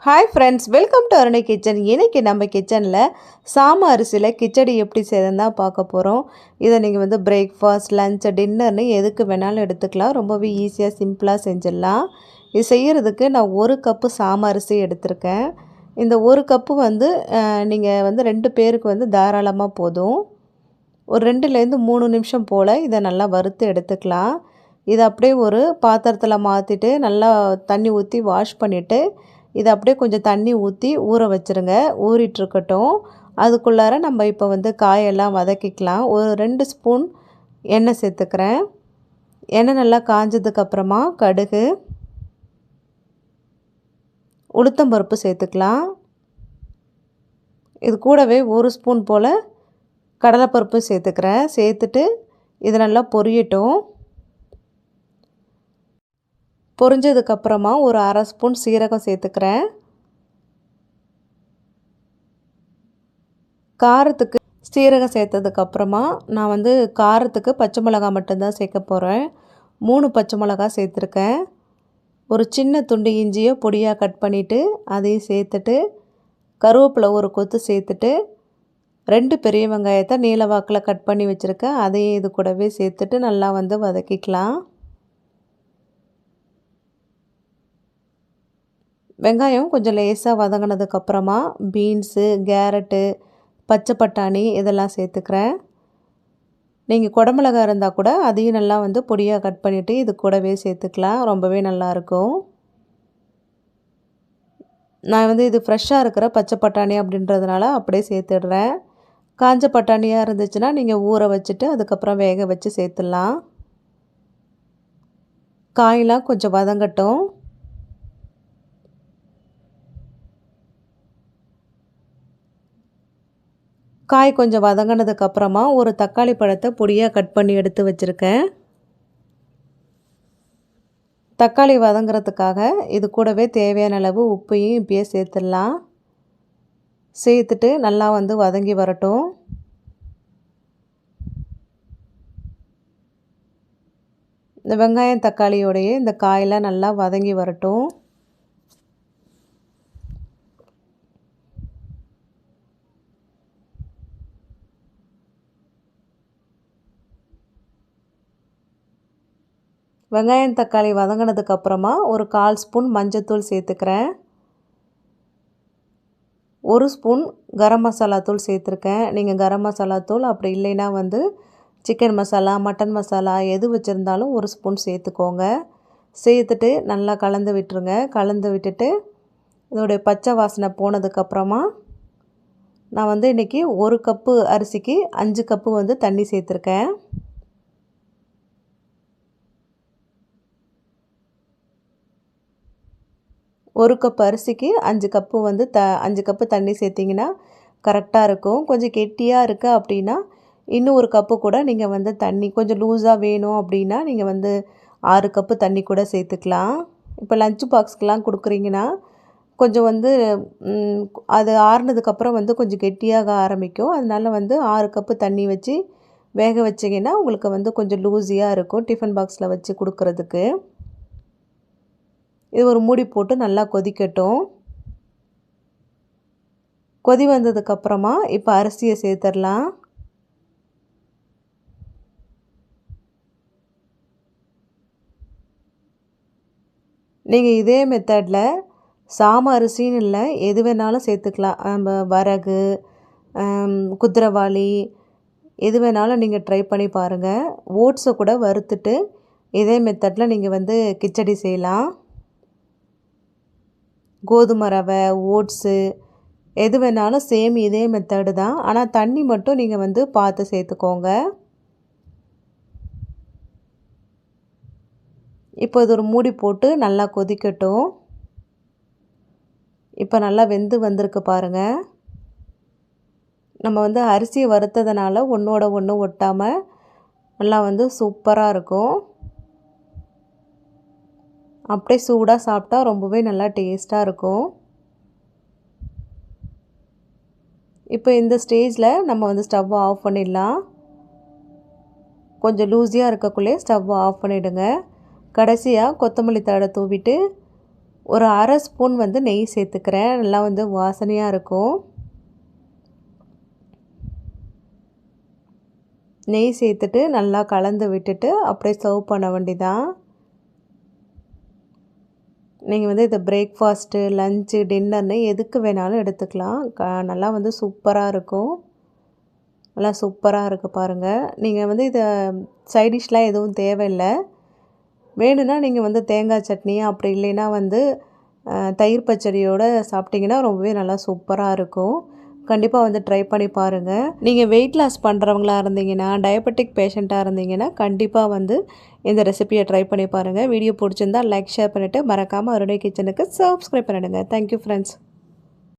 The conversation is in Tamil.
Hi friends, welcome to Arunai kitchen. இன்றைக்கி நம்ம கிச்சனில் சாம அரிசியில் கிச்சடி எப்படி செய்யறதுன்னு தான் பார்க்க போகிறோம். இதை நீங்கள் வந்து பிரேக்ஃபாஸ்ட், லஞ்ச், டின்னர்னு எதுக்கு வேணாலும் எடுத்துக்கலாம். ரொம்பவே ஈஸியாக சிம்பிளாக செஞ்சிடலாம். இது செய்கிறதுக்கு நான் 1 கப்பு சாம அரிசி எடுத்திருக்கேன். இந்த 1 கப்பு வந்து நீங்கள் வந்து 2 பேருக்கு வந்து தாராளமாக போதும். ஒரு 2லேருந்து 3 நிமிஷம் போல் இதை நல்லா வறுத்து எடுத்துக்கலாம். இதை அப்படியே ஒரு பாத்திரத்தில் மாற்றிட்டு நல்லா தண்ணி ஊற்றி வாஷ் பண்ணிவிட்டு இதை அப்படியே கொஞ்சம் தண்ணி ஊற்றி ஊற வச்சுருங்க. ஊறிட்டுருக்கட்டும். அதுக்குள்ளார நம்ம இப்போ வந்து காயெல்லாம் வதக்கிக்கலாம். ஒரு 2 ஸ்பூன் எண்ணெய் சேர்த்துக்கிறேன். எண்ணெய் நல்லா காஞ்சதுக்கப்புறமா கடுகு, உளுத்தம்பருப்பு சேர்த்துக்கலாம். இது கூடவே 1 ஸ்பூன் போல் கடலைப்பருப்பு சேர்த்துக்கிறேன். சேர்த்துட்டு இது நல்லா பொரியட்டும். பொரிஞ்சதுக்கப்புறமா ஒரு 1/2 ஸ்பூன் சீரகம் சேர்த்துக்கிறேன். காரத்துக்கு சீரகம் சேர்த்ததுக்கப்புறமா நான் வந்து காரத்துக்கு பச்சை மிளகா மட்டும்தான் சேர்க்க போகிறேன். 3 பச்சை மிளகா சேர்த்துருக்கேன். ஒரு சின்ன துண்டு இஞ்சியை பொடியாக கட் பண்ணிவிட்டு அதையும் சேர்த்துட்டு, கருவேப்பிலை ஒரு கொத்து சேர்த்துட்டு, 2 பெரிய வெங்காயத்தை நீல வாக்கில் கட் பண்ணி வச்சுருக்கேன். அதையும் இது கூடவே சேர்த்துட்டு நல்லா வந்து வதக்கிக்கலாம். வெங்காயம் கொஞ்சம் லேசாக வதங்கினதுக்கப்புறமா பீன்ஸு, கேரட்டு, பச்சை பட்டாணி இதெல்லாம் சேர்த்துக்கிறேன். நீங்கள் குடமிளகா இருந்தால் கூட அதையும் நல்லா வந்து பொடியாக கட் பண்ணிவிட்டு இது கூடவே சேர்த்துக்கலாம். ரொம்பவே நல்லாயிருக்கும். நான் வந்து இது ஃப்ரெஷ்ஷாக இருக்கிற பச்சை பட்டாணி அப்படின்றதுனால அப்படியே சேர்த்துடுறேன். காஞ்ச பட்டாணியாக இருந்துச்சுன்னா நீங்கள் ஊற வச்சுட்டு அதுக்கப்புறம் வேக வச்சு சேர்த்துடலாம். காயெலாம் கொஞ்சம் வதங்கட்டும். காய் கொஞ்சம் வதங்கினதுக்கப்புறமா ஒரு தக்காளி பழத்தை பொடியாக கட் பண்ணி எடுத்து வச்சுருக்கேன். தக்காளி வதங்கிறதுக்காக இது கூடவே தேவையான அளவு உப்பையும் இப்பயே சேர்த்துடலாம். சேர்த்துட்டு நல்லா வந்து வதங்கி வரட்டும். இந்த வெங்காயம் தக்காளியோடையே இந்த காயெல்லாம் நல்லா வதங்கி வரட்டும். வெங்காயம் தக்காளி வதங்கினதுக்கப்புறமா ஒரு 1/4 ஸ்பூன் மஞ்சத்தூள் சேர்த்துக்கிறேன். 1 ஸ்பூன் கரம் மசாலா தூள் சேர்த்துருக்கேன். நீங்கள் கரம் மசாலா தூள் அப்படி இல்லைன்னா வந்து சிக்கன் மசாலா, மட்டன் மசாலா எது வச்சுருந்தாலும் 1 ஸ்பூன் சேர்த்துக்கோங்க. சேர்த்துட்டு நல்லா கலந்து விட்டுருங்க. கலந்து விட்டுட்டு இதோடைய பச்சை வாசனை போனதுக்கப்புறமா நான் வந்து இன்றைக்கி 1 கப்பு அரிசிக்கு 5 கப்பு வந்து தண்ணி சேர்த்துருக்கேன். 1 கப் அரிசிக்கு 5 கப்பு வந்து 5 கப்பு தண்ணி சேர்த்திங்கன்னா கரெக்டாக இருக்கும். கொஞ்சம் கெட்டியாக இருக்குது அப்படின்னா இன்னும் 1 கப்பு கூட நீங்கள் வந்து தண்ணி கொஞ்சம் லூஸாக வேணும் அப்படின்னா நீங்கள் வந்து 6 கப்பு தண்ணி கூட சேர்த்துக்கலாம். இப்போ லஞ்ச் பாக்ஸ்க்கெலாம் கொடுக்குறீங்கன்னா கொஞ்சம் வந்து அது ஆறுனதுக்கப்புறம் வந்து கொஞ்சம் கெட்டியாக ஆரம்பிக்கும். அதனால வந்து 6 கப்பு தண்ணி வச்சு வேக வச்சிங்கன்னா உங்களுக்கு வந்து கொஞ்சம் லூஸியாக இருக்கும் டிஃபன் பாக்ஸில் வச்சு கொடுக்குறதுக்கு. இது ஒரு மூடி போட்டு நல்லா கொதிக்கட்டும். கொதி வந்ததுக்கப்புறமா இப்போ அரிசியை சேர்த்துடலாம். நீங்கள் இதே மெத்தடில் சாம அரிசின்னு இல்லை எது வேணாலும் சேர்த்துக்கலாம். நம்ம வரகு, குதிரைவாளி எது வேணாலும் நீங்கள் ட்ரை பண்ணி பாருங்கள். ஓட்ஸை கூட வறுத்துட்டு இதே மெத்தடில் நீங்கள் வந்து கிச்சடி செய்யலாம். கோதுமை ரவை, ஓட்ஸு எது வேணாலும் சேம் இதே மெத்தடு தான். ஆனால் தண்ணி மட்டும் நீங்கள் வந்து பார்த்து சேர்த்துக்கோங்க. இப்போ இது ஒரு மூடி போட்டு நல்லா கொதிக்கட்டும். இப்போ நல்லா வெந்து வந்திருக்கு பாருங்கள். நம்ம வந்து அரிசியை வறுத்ததுனால ஒன்றோட ஒன்று ஒட்டாமல் நல்லா வந்து சூப்பராக இருக்கும். அப்படியே சூடாக சாப்பிட்டா ரொம்பவே நல்லா டேஸ்ட்டாக இருக்கும். இப்போ இந்த ஸ்டேஜில் நம்ம வந்து ஸ்டவ்வை ஆஃப் பண்ணிடலாம். கொஞ்சம் லூஸியாக இருக்கக்குள்ளே ஸ்டவ்வை ஆஃப் பண்ணிவிடுங்க. கடைசியாக கொத்தமல்லி தழை தூவிட்டு ஒரு 1/2 ஸ்பூன் வந்து நெய் சேர்த்துக்கிறேன். நல்லா வந்து வாசனையாக இருக்கும். நெய் சேர்த்துட்டு நல்லா கலந்து விட்டுட்டு அப்படியே சர்வ் பண்ண வேண்டியதான். நீங்கள் வந்து இதை பிரேக்ஃபாஸ்ட்டு, லஞ்சு, டின்னர்னு எதுக்கு வேணாலும் எடுத்துக்கலாம். நல்லா வந்து சூப்பராக இருக்கும். நல்லா சூப்பராக இருக்குது பாருங்கள். நீங்கள் வந்து இதை சைட் டிஷ்லாம் எதுவும் தேவையில்லை. வேணும்னா நீங்கள் வந்து தேங்காய் சட்னி அப்படி இல்லைன்னா வந்து தயிர் பச்சடியோடு சாப்பிட்டிங்கன்னா ரொம்பவே நல்லா சூப்பராக இருக்கும். கண்டிப்பாக வந்து ட்ரை பண்ணி பாருங்கள். நீங்கள் வெயிட் லாஸ் பண்ணுறவங்களா இருந்தீங்கன்னா, டயபெட்டிக் பேஷண்ட்டாக இருந்தீங்கன்னா கண்டிப்பாக வந்து இந்த ரெசிபியை ட்ரை பண்ணி பாருங்கள். வீடியோ பிடிச்சிருந்தா லைக், ஷேர் பண்ணிவிட்டு மறக்காமல் அருணை கிச்சனுக்கு சப்ஸ்கிரைப் பண்ணிடுங்க. Thank you friends.